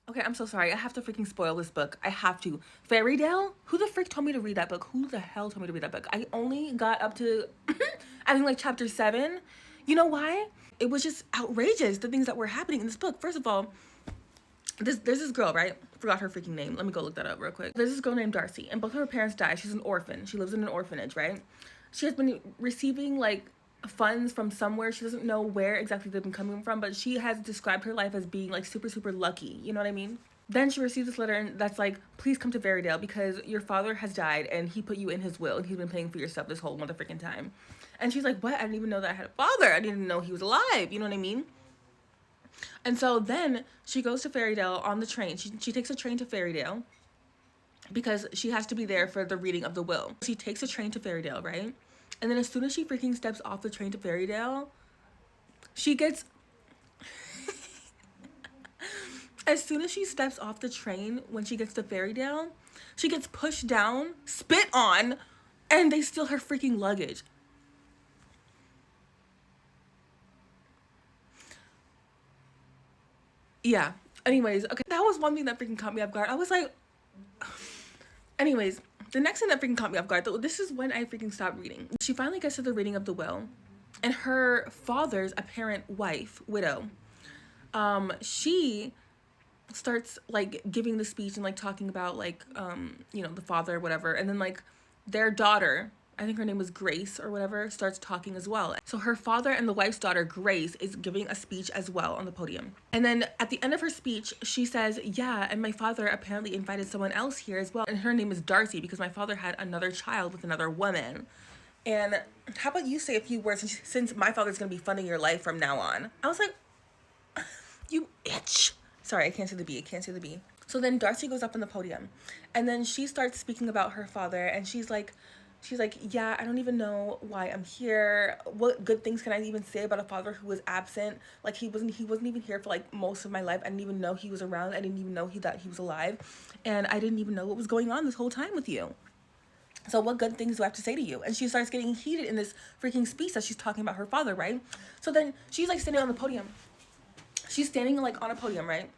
Okay, I'm so sorry. I have to freaking spoil this book. I have to. Fairytale? Who the frick told me to read that book? Who the hell told me to read that book? I only got up to, I think like chapter 7. You know why? It was just outrageous, the things that were happening in this book. First of all, there's this girl, right? Forgot her freaking name. Let me go look that up real quick. There's this girl named Darcy, and both of her parents died. She's an orphan. She lives in an orphanage, right? She has been receiving like funds from somewhere. She doesn't know where exactly they've been coming from, but she has described her life as being like super, super lucky. You know what I mean? Then she receives this letter and that's like, please come to Fairdale because your father has died and he put you in his will and he's been paying for your stuff this whole motherfucking time. And she's like, what? I didn't even know that I had a father. I didn't even know he was alive. You know what I mean? And so then she goes to Fairdale on the train. She takes a train to Fairdale because she has to be there for the reading of the will. She takes a train to Fairdale, right? And then as soon as she freaking steps off the train to Fairdale, she gets... as soon as she steps off the train, when she gets to Fairdale, she gets pushed down, spit on, and they steal her freaking luggage. Yeah. Anyways, okay, that was one thing that freaking caught me off guard. I was like... Anyways, the next thing that freaking caught me off guard, though, this is when I freaking stopped reading. She finally gets to the reading of the will, and her father's apparent wife, widow, she starts like giving the speech and like talking about like you know, the father, whatever, and then like their daughter, I think her name was Grace or whatever, starts talking as well. So her father and the wife's daughter, Grace, is giving a speech as well on the podium. And then at the end of her speech, she says, yeah, and my father apparently invited someone else here as well. And her name is Darcy because my father had another child with another woman. And how about you say a few words since my father's going to be funding your life from now on? I was like, you itch. Sorry, I can't say the B. I can't say the B. So then Darcy goes up on the podium and then she starts speaking about her father and she's like, yeah, I don't even know why I'm here. What good things can I even say about a father who was absent? Like he wasn't even here for like most of my life. I didn't even know he was around. I didn't even know that he was alive. And I didn't even know what was going on this whole time with you. So what good things do I have to say to you? And she starts getting heated in this freaking speech that she's talking about her father, right? So then she's like standing on the podium. She's standing like on a podium, right?